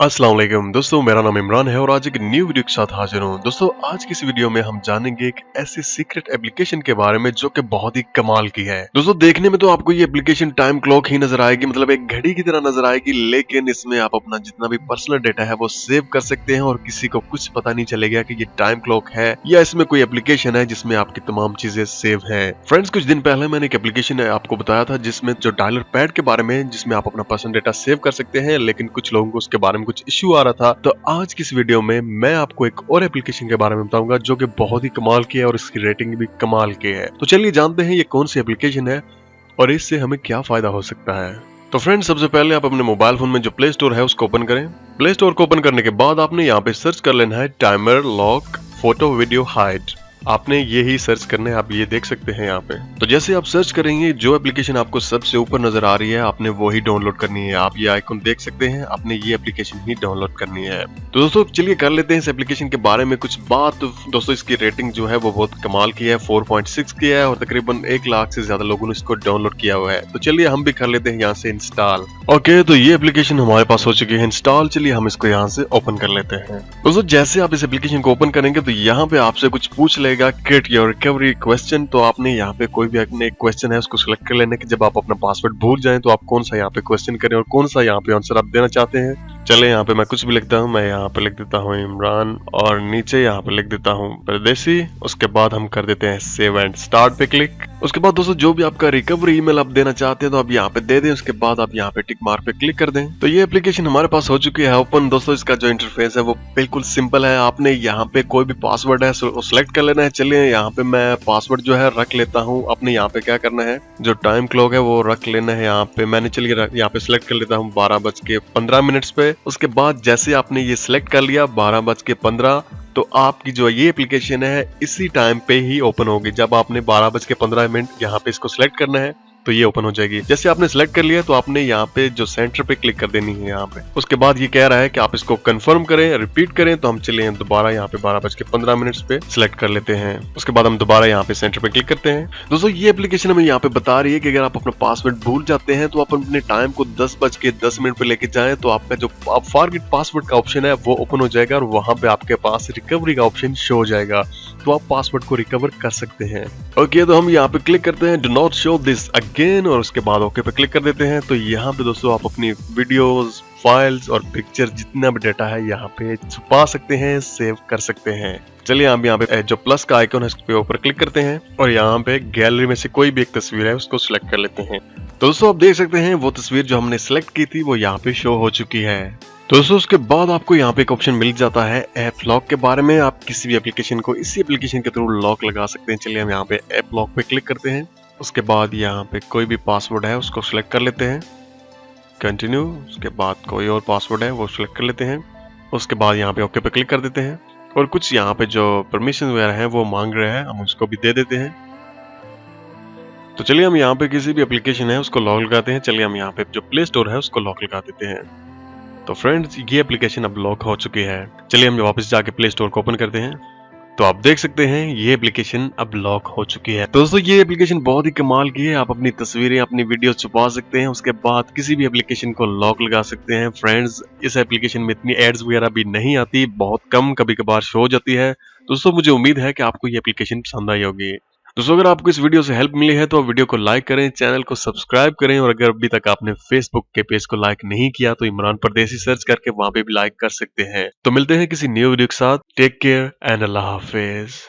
अस्सलाम वालेकुम दोस्तों, मेरा नाम इमरान है और आज एक न्यू वीडियो के साथ हाजिर हूँ। दोस्तों आज की इस वीडियो में हम जानेंगे एक ऐसी सीक्रेट एप्लीकेशन के बारे में जो कि बहुत ही कमाल की है। दोस्तों देखने में तो आपको ये एप्लीकेशन टाइम क्लॉक ही नजर आएगी, मतलब एक घड़ी की तरह नजर आएगी, लेकिन इसमें आप अपना जितना भी पर्सनल डेटा है वो सेव कर सकते हैं और किसी को कुछ पता नहीं चलेगा कि ये टाइम क्लॉक है या इसमें कोई एप्लीकेशन है जिसमें आपकी तमाम चीजें सेव है। फ्रेंड्स कुछ दिन पहले मैंने एक एप्लीकेशन आपको बताया था जिसमें जो डायलर पैड के बारे में, जिसमें आप अपना पर्सनल डेटा सेव कर सकते हैं, लेकिन कुछ लोगों को उसके बारे में कुछ इश्यू आ रहा था। तो आज की इस वीडियो में मैं आपको एक और एप्लीकेशन के बारे में बताऊंगा जो कि बहुत ही कमाल की है और इसकी रेटिंग भी कमाल की है। तो चलिए जानते हैं ये कौन सी एप्लीकेशन है और इससे हमें क्या फायदा हो सकता है। तो फ्रेंड्स सबसे पहले आप अपने मोबाइल फोन में जो प्ले स्टोर है उसको ओपन करें। प्ले स्टोर को ओपन करने के बाद आपने यहाँ पे सर्च कर लेना है timer lock photo video hide. आपने ये ही सर्च करना है, आप ये देख सकते हैं यहाँ पे। तो जैसे आप सर्च करेंगे जो एप्लीकेशन आपको सबसे ऊपर नजर आ रही है आपने वो ही डाउनलोड करनी है। आप ये आइकन देख सकते हैं, आपने ये एप्लीकेशन ही डाउनलोड करनी है। तो दोस्तों चलिए कर लेते हैं इस एप्लीकेशन के बारे में कुछ बात। तो दोस्तों इसकी रेटिंग जो है वो बहुत कमाल की है, 4.6 की है और तकरीबन 1 लाख से ज्यादा लोगों ने इसको डाउनलोड किया हुआ है। तो चलिए हम भी कर लेते हैं यहाँ से इंस्टॉल। ओके तो ये एप्लीकेशन हमारे पास हो चुकी है इंस्टॉल। चलिए हम इसको यहाँ से ओपन कर लेते हैं। दोस्तों जैसे आप इस एप्लीकेशन को ओपन करेंगे तो यहाँ पे आपसे कुछ पूछ लेगा क्रिएट योर रिकवरी क्वेश्चन। तो आपने यहाँ पे कोई भी अपने क्वेश्चन है उसको सिलेक्ट कर लेने की, जब आप अपना पासवर्ड भूल जाएं तो आप कौन सा यहाँ पे क्वेश्चन करें और कौन सा यहाँ पे आंसर आप देना चाहते हैं। चले यहाँ पे मैं कुछ भी लिखता हूँ, मैं यहाँ पे लिख देता हूँ इमरान और नीचे यहाँ पे लिख देता हूँ परदेसी। उसके बाद हम कर देते हैं सेव एंड स्टार्ट पे क्लिक। उसके बाद दोस्तों जो भी आपका रिकवरी ईमेल आप देना चाहते हैं तो आप यहाँ पे दे दें। उसके बाद आप यहाँ पे टिक मार्क पे क्लिक कर दें। तो ये एप्लीकेशन हमारे पास हो चुकी है ओपन। दोस्तों इसका जो इंटरफेस है वो बिल्कुल सिंपल है। आपने यहाँ पे कोई भी पासवर्ड है सिलेक्ट कर लेना है। चलिए यहाँ पे मैं पासवर्ड जो है रख लेता हूँ। आपने यहाँ पे क्या करना है, जो टाइम क्लॉक है वो रख लेना है यहाँ पे। मैंने चलिए यहाँ पे सिलेक्ट कर लेता हूँ 12:15 पे। उसके बाद जैसे आपने ये सिलेक्ट कर लिया 12:15, तो आपकी जो ये एप्लीकेशन है इसी टाइम पे ही ओपन होगी। जब आपने 12:15 यहाँ पे इसको सिलेक्ट करना है तो ये ओपन हो जाएगी। जैसे आपने सिलेक्ट कर लिया तो आपने यहाँ पे जो सेंटर पे क्लिक कर देनी है यहाँ पे। उसके बाद ये कह रहा है कि आप इसको कंफर्म करें, रिपीट करें। तो हम चलिए दोबारा यहाँ पे 12:15 पे सिलेक्ट कर लेते हैं। उसके बाद हम दोबारा यहाँ पे सेंटर पे क्लिक करते हैं। दोस्तों ये एप्लीकेशन हमें यहाँ पे बता रही है कि अगर आप अपना पासवर्ड भूल जाते हैं तो आप अपने टाइम को 10:10 पे लेके जाएं तो आपका जो आप फॉरगेट पासवर्ड का ऑप्शन है वो ओपन हो जाएगा और वहां पे आपके पास रिकवरी का ऑप्शन शो हो जाएगा, तो आप पासवर्ड को रिकवर कर सकते हैं। ओके तो हम यहाँ पे क्लिक करते हैं do not show this again और उसके बाद ओके पे क्लिक कर देते हैं। तो यहाँ पे दोस्तों आप अपनी वीडियोस, फाइल्स और पिक्चर जितना भी डाटा है यहाँ पे छुपा सकते हैं, सेव कर सकते हैं। चलिए हम यहाँ पे जो प्लस का आइकन है उसके ऊपर क्लिक करते हैं और यहाँ पे गैलरी में से कोई भी एक तस्वीर है उसको सिलेक्ट कर लेते हैं। तो दोस्तों आप देख सकते हैं वो तस्वीर जो हमने सिलेक्ट की थी वो यहाँ पे शो हो चुकी है। दोस्तों उसके बाद आपको यहाँ पे एक ऑप्शन मिल जाता है ऐप लॉक के बारे में। आप किसी भी एप्लीकेशन को इसी एप्लीकेशन के थ्रू लॉक लगा सकते हैं। चलिए हम यहाँ पे ऐप लॉक पे क्लिक करते हैं। उसके बाद यहाँ पे कोई भी पासवर्ड है उसको सिलेक्ट कर लेते हैं, कंटिन्यू। उसके बाद कोई और पासवर्ड है वो सिलेक्ट कर लेते हैं। उसके बाद यहाँ पे ओके पे क्लिक कर देते हैं और कुछ यहाँ पे जो परमिशन वगैरह है वो मांग रहे हैं, हम उसको भी दे देते हैं। तो चलिए हम यहाँ पे किसी भी एप्लीकेशन है उसको लॉक लगाते हैं। चलिए हम यहाँ पे जो प्ले स्टोर है उसको लॉक लगा देते हैं। तो फ्रेंड्स ये एप्लीकेशन अब लॉक हो चुकी है। चलिए हम वापस जाके प्ले स्टोर को ओपन करते हैं। तो आप देख सकते हैं ये एप्लीकेशन अब लॉक हो चुकी है। तो दोस्तों ये एप्लीकेशन बहुत ही कमाल की है। आप अपनी तस्वीरें, अपनी वीडियो छुपा सकते हैं। उसके बाद किसी भी एप्लीकेशन को लॉक लगा सकते हैं। फ्रेंड्स इस एप्लीकेशन में इतनी एड्स वगैरह भी नहीं आती, बहुत कम कभी कभार शो हो जाती है। दोस्तों मुझे उम्मीद है कि आपको ये एप्लीकेशन पसंद आई होगी। दोस्तों अगर आपको इस वीडियो से हेल्प मिली है तो वीडियो को लाइक करें, चैनल को सब्सक्राइब करें और अगर अभी तक आपने फेसबुक के पेज को लाइक नहीं किया तो इमरान परदेसी सर्च करके वहां पे भी लाइक कर सकते हैं। तो मिलते हैं किसी न्यू वीडियो के साथ। टेक केयर एंड अल्लाह हाफिज।